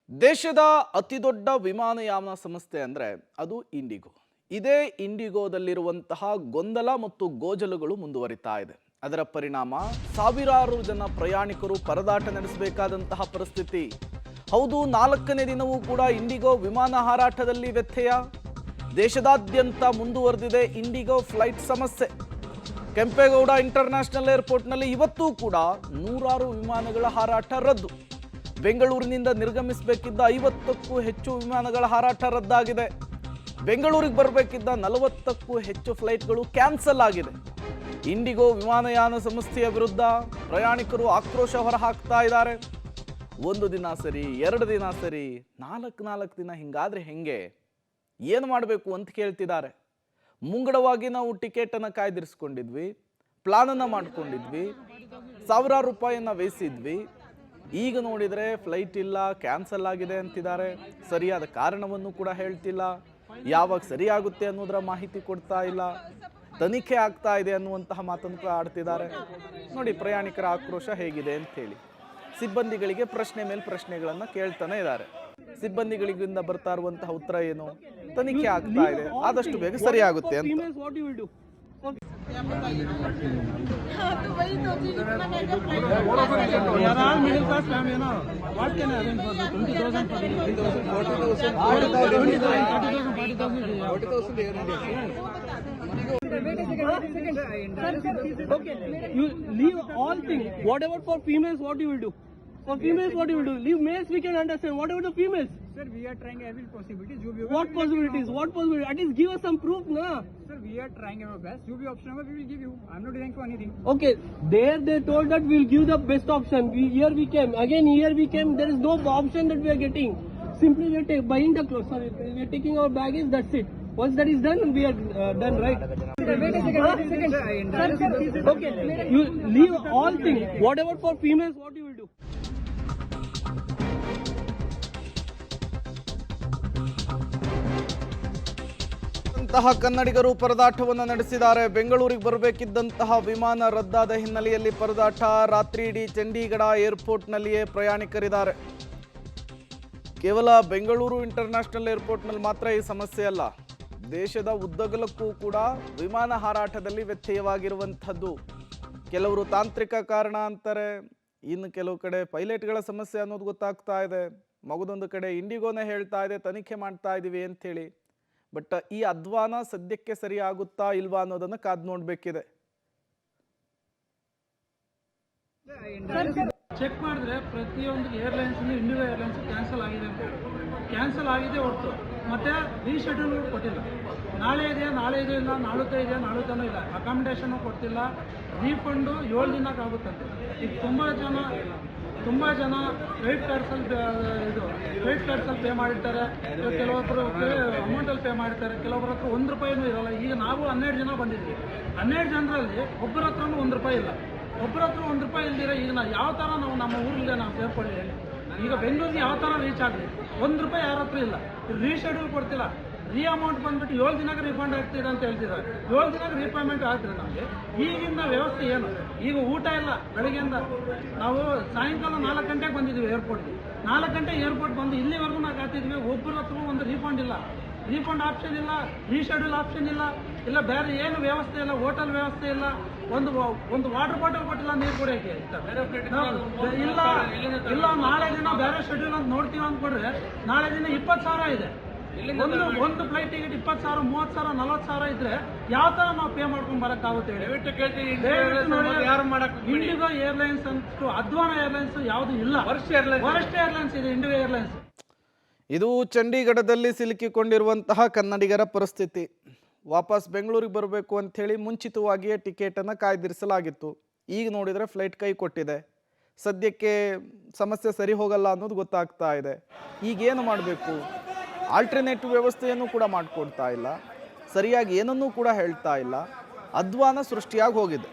ದೇಶದ ಅತಿದೊಡ್ಡ ವಿಮಾನಯಾನ ಸಂಸ್ಥೆ ಅಂದರೆ ಅದು ಇಂಡಿಗೋ. ಇದೇ ಇಂಡಿಗೋದಲ್ಲಿರುವಂತಹ ಗೊಂದಲ ಮತ್ತು ಗೋಜಲುಗಳು ಮುಂದುವರಿತಾ ಇದೆ. ಅದರ ಪರಿಣಾಮ ಸಾವಿರಾರು ಜನ ಪ್ರಯಾಣಿಕರು ಪರದಾಟ ನಡೆಸಬೇಕಾದಂತಹ ಪರಿಸ್ಥಿತಿ. ಹೌದು, 4ನೇ ದಿನವೂ ಕೂಡ ಇಂಡಿಗೋ ವಿಮಾನ ಹಾರಾಟದಲ್ಲಿ ವ್ಯತ್ಯಯ. ದೇಶದಾದ್ಯಂತ ಮುಂದುವರೆದಿದೆ ಇಂಡಿಗೋ ಫ್ಲೈಟ್ ಸಮಸ್ಯೆ. ಕೆಂಪೇಗೌಡ ಇಂಟರ್ನ್ಯಾಷನಲ್ ಏರ್ಪೋರ್ಟ್ನಲ್ಲಿ ಇವತ್ತೂ ಕೂಡ ನೂರಾರು ವಿಮಾನಗಳ ಹಾರಾಟ ರದ್ದು. ಬೆಂಗಳೂರಿನಿಂದ ನಿರ್ಗಮಿಸಬೇಕಿದ್ದ 50ಕ್ಕೂ ಹೆಚ್ಚು ವಿಮಾನಗಳ ಹಾರಾಟ ರದ್ದಾಗಿದೆ. ಬೆಂಗಳೂರಿಗೆ ಬರಬೇಕಿದ್ದ 40ಕ್ಕೂ ಹೆಚ್ಚು ಫ್ಲೈಟ್ಗಳು ಕ್ಯಾನ್ಸಲ್ ಆಗಿದೆ. ಇಂಡಿಗೋ ವಿಮಾನಯಾನ ಸಂಸ್ಥೆಯ ವಿರುದ್ಧ ಪ್ರಯಾಣಿಕರು ಆಕ್ರೋಶ ಹೊರಹಾಕ್ತಾ ಇದ್ದಾರೆ. 1 ದಿನ ಸರಿ, 2 ದಿನ ಸರಿ, 4 ದಿನ ಹಿಂಗಾದ್ರೆ ಹೆಂಗೆ, ಏನು ಮಾಡಬೇಕು ಅಂತ ಕೇಳ್ತಿದ್ದಾರೆ. ಮುಂಗಡವಾಗಿ ನಾವು ಟಿಕೆಟನ್ನು ಕಾಯ್ದಿರಿಸ್ಕೊಂಡಿದ್ವಿ, ಪ್ಲಾನನ್ನು ಮಾಡ್ಕೊಂಡಿದ್ವಿ, ಸಾವಿರಾರು ರೂಪಾಯಿಯನ್ನು ವೇಯಿಸಿದ್ವಿ. ಈಗ ನೋಡಿದರೆ ಫ್ಲೈಟ್ ಇಲ್ಲ, ಕ್ಯಾನ್ಸಲ್ ಆಗಿದೆ ಅಂತಿದ್ದಾರೆ. ಸರಿಯಾದ ಕಾರಣವನ್ನು ಕೂಡ ಹೇಳ್ತಿಲ್ಲ. ಯಾವಾಗ ಸರಿಯಾಗುತ್ತೆ ಅನ್ನೋದರ ಮಾಹಿತಿ ಕೊಡ್ತಾ ಇಲ್ಲ. ತನಿಖೆ ಆಗ್ತಾ ಇದೆ ಅನ್ನುವಂತಹ ಮಾತನ್ನು ಕೂಡ ಆಡ್ತಿದ್ದಾರೆ. ನೋಡಿ ಪ್ರಯಾಣಿಕರ ಆಕ್ರೋಶ ಹೇಗಿದೆ ಅಂತ ಹೇಳಿ. ಸಿಬ್ಬಂದಿಗಳಿಗೆ ಪ್ರಶ್ನೆ ಮೇಲೆ ಪ್ರಶ್ನೆಗಳನ್ನು ಕೇಳ್ತಾನೆ ಇದ್ದಾರೆ. ಸಿಬ್ಬಂದಿಗಳಿಂದ ಬರ್ತಾ ಇರುವಂತಹ ಉತ್ತರ ಏನು? ತನಿಖೆ ಆಗ್ತಾ ಇದೆ, ಆದಷ್ಟು ಬೇಗ ಸರಿಯಾಗುತ್ತೆ ಅಂತ. Okay, you leave all things. Whatever for females, what you will do? For females, what you will do? Leave males, we can understand. What about the females? Sir, we are trying every possibility. What possibilities? What possibilities? At least give us some proof, na? Sir, we are trying our best. You be option, we will give you. I'm not denying for anything. Okay, there they told that we'll give the best option. Here we came. Again, here we came. There is no option that we are getting. Simply we are buying the clothes. Sorry, we are taking our baggage. That's it. Once that is done, we are done, right? Wait a second. Okay, you leave all things. Whatever for females, what you will do? ಕನ್ನಡಿಗರು ಪರದಾಟವನ್ನು ನಡೆಸಿದ್ದಾರೆ. ಬೆಂಗಳೂರಿಗೆ ಬರಬೇಕಿದ್ದಂತಹ ವಿಮಾನ ರದ್ದಾದ ಹಿನ್ನೆಲೆಯಲ್ಲಿ ಪರದಾಟ. ರಾತ್ರಿ ಇಡೀ ಚಂಡೀಗಢ ಏರ್ಪೋರ್ಟ್ನಲ್ಲಿಯೇ ಪ್ರಯಾಣಿಕರಿದ್ದಾರೆ. ಕೇವಲ Bengaluru international ಏರ್ಪೋರ್ಟ್ನಲ್ಲಿ ಮಾತ್ರ ಈ ಸಮಸ್ಯೆ ಅಲ್ಲ, ದೇಶದ ಉದ್ದಗಲಕ್ಕೂ ಕೂಡ ವಿಮಾನ ಹಾರಾಟದಲ್ಲಿ ವ್ಯತ್ಯಯವಾಗಿರುವಂಥದ್ದು. ಕೆಲವರು ತಾಂತ್ರಿಕ ಕಾರಣ ಅಂತಾರೆ, ಇನ್ನು ಕೆಲವು ಕಡೆ ಪೈಲಟ್ಗಳ ಸಮಸ್ಯೆ ಅನ್ನೋದು ಗೊತ್ತಾಗ್ತಾ ಇದೆ. ಮಗದೊಂದು ಕಡೆ ಇಂಡಿಗೋನೇ ಹೇಳ್ತಾ ಇದೆ ತನಿಖೆ ಮಾಡ್ತಾ ಇದ್ದೀವಿ ಅಂಥೇಳಿ. ಬಟ್ ಈ ಅಧ್ವಾನ ಸದ್ಯಕ್ಕೆ ಸರಿ ಆಗುತ್ತಾ ಇಲ್ವಾ ಅನ್ನೋದನ್ನು ಕಾದು ನೋಡಬೇಕಿದೆ. ಚೆಕ್ ಮಾಡಿದ್ರೆ ಪ್ರತಿಯೊಂದು ಏರ್ಲೈನ್ಸ್ ಇಂಡಿಗೋ ಏರ್ಲೈನ್ಸ್ ಕ್ಯಾನ್ಸಲ್ ಆಗಿದೆ ಅಂತ ಕ್ಯಾನ್ಸಲ್ ಆಗಿದೆ ಹೊರತು ಮತ್ತೆ ರೀಶೆಡ್ಯೂಲ್ ಕೊಟ್ಟಿಲ್ಲ. ನಾಳೆ ಇದೆ ಇಲ್ಲ, ನಾಳೆ ಇಲ್ಲ, ಅಕಾಮಿಡೇಷನ್ ಕೊಡ್ತಿಲ್ಲ. ರೀಫಂಡು 7 ದಿನಕ್ಕೆ ಆಗುತ್ತಂತೆ. ಈಗ ತುಂಬ ಜನ ಕ್ರೆಡಿಟ್ ಕಾರ್ಡ್ಸಲ್ಲಿ ಪೇ ಮಾಡಿರ್ತಾರೆ, ಕೆಲವೊಬ್ಬರು ಅಮೌಂಟಲ್ಲಿ ಪೇ ಮಾಡಿರ್ತಾರೆ, ಕೆಲವೊಬ್ಬರ ಹತ್ರ 1 ರೂಪಾಯಿನೂ ಇರೋಲ್ಲ. ಈಗ ನಾವು 12 ಜನ ಬಂದಿದ್ವಿ. 12 ಜನರಲ್ಲಿ ಒಬ್ಬರ ಹತ್ರನೂ 1 ರೂಪಾಯಿ ಇಲ್ಲ. ಒಬ್ಬರ ಹತ್ರ 1 ರೂಪಾಯಿ ಇಲ್ದಿರ ಈಗ ನಾವು ಯಾವ ಥರ ನಮ್ಮ ಊರಿಗೆ ನಾವು ಸೇರ್ಕೊಳ್ಳಿ? ಈಗ ಬೆಂಗಳೂರಿಗೆ ಯಾವ ಥರ ರೀಚ್ ಆಗಲಿ? 1 ರೂಪಾಯಿ ಯಾರ ಹತ್ರ ಇಲ್ಲ. ರೀಶೆಡ್ಯೂಲ್ ಕೊಡ್ತಿಲ್ಲ. ಅಮೌಂಟ್ ಬಂದ್ಬಿಟ್ಟು 7 ದಿನಕ್ಕೆ ರಿಫಂಡ್ ಆಗ್ತಿದೆ ಅಂತ ಹೇಳ್ತಿದ್ದಾರೆ. 7 ದಿನಕ್ಕೆ ರೀಪೇಮೆಂಟ್ ಆಗ್ತದೆ ನಮಗೆ. ಈಗಿನ ವ್ಯವಸ್ಥೆ ಏನು? ಈಗ ಊಟ ಇಲ್ಲ. ಬೆಳಗ್ಗೆಯಿಂದ ನಾವು ಸಾಯಂಕಾಲ 4 ಗಂಟೆಗೆ ಬಂದಿದ್ದೀವಿ ಏರ್ಪೋರ್ಟ್ಗೆ. 4 ಗಂಟೆ ಏರ್ಪೋರ್ಟ್ ಬಂದು ಇಲ್ಲಿವರೆಗೂ ನಾವು ಕಾತಿದ್ವಿ. ಒಬ್ಬರ ಹತ್ರ ಒಂದು ರೀಫಂಡ್ ಇಲ್ಲ, ರೀಫಂಡ್ ಆಪ್ಷನ್ ಇಲ್ಲ, ರೀಶೆಡ್ಯೂಲ್ ಆಪ್ಷನ್ ಇಲ್ಲ ಬೇರೆ ಏನು ವ್ಯವಸ್ಥೆ ಇಲ್ಲ. ಹೋಟೆಲ್ ವ್ಯವಸ್ಥೆ ಇಲ್ಲ. ಒಂದು ವಾಟರ್ ಬಾಟಲ್ ಕೊಟ್ಟಿಲ್ಲ ನೀರು ಕುಡಿಯೋಕ್ಕೆ. ಇಲ್ಲ ನಾಳೆ ದಿನ ಬೇರೆ ಶೆಡ್ಯೂಲ್ ಅಂತ ನೋಡ್ತೀವಿ ಅಂದ್ಕೊಂಡ್ರೆ ನಾಳೆ ದಿನ 20,000 ಇದೆ. ಒಂದು ಫ್ಲೈಟ್ ಟಿಕೆಟ್ 20,000, 30,000, 40,000 ಇದ್ರೆ ಯಾವ ತರ ನಾವು ಪೇ ಮಾಡ್ಕೊಂಡು ಬರಕ್ಕಾಗುತ್ತೆ? ಇಂಡಿಗೋ ಏರ್ಲೈನ್ಸ್ ಅಂತೂ ಅಧ್ವಾನ ಏರ್ಲೈನ್ಸ್ ಯಾವುದು ಇಲ್ಲ. ವರಿಷ್ಠ ಏರ್ಲೈನ್ಸ್ ಇದೆ ಇಂಡಿಗೋ ಏರ್ಲೈನ್ಸ್. ಇದು ಚಂಡೀಗಢದಲ್ಲಿ ಸಿಲುಕಿಕೊಂಡಿರುವಂತಹ ಕನ್ನಡಿಗರ ಪರಿಸ್ಥಿತಿ. ವಾಪಸ್ ಬೆಂಗಳೂರಿಗೆ ಬರಬೇಕು ಅಂಥೇಳಿ ಮುಂಚಿತವಾಗಿಯೇ ಟಿಕೆಟನ್ನು ಕಾಯ್ದಿರಿಸಲಾಗಿತ್ತು. ಈಗ ನೋಡಿದರೆ ಫ್ಲೈಟ್ ಕೈ ಕೊಟ್ಟಿದೆ. ಸದ್ಯಕ್ಕೆ ಸಮಸ್ಯೆ ಸರಿ ಹೋಗಲ್ಲ ಅನ್ನೋದು ಗೊತ್ತಾಗ್ತಾ ಇದೆ. ಈಗೇನು ಮಾಡಬೇಕು? ಆಲ್ಟರ್ನೇಟಿವ್ ವ್ಯವಸ್ಥೆಯನ್ನು ಕೂಡ ಮಾಡಿಕೊಡ್ತಾ ಇಲ್ಲ, ಸರಿಯಾಗಿ ಏನನ್ನೂ ಕೂಡ ಹೇಳ್ತಾ ಇಲ್ಲ. ಅಧ್ವಾನ ಸೃಷ್ಟಿಯಾಗಿ ಹೋಗಿದೆ.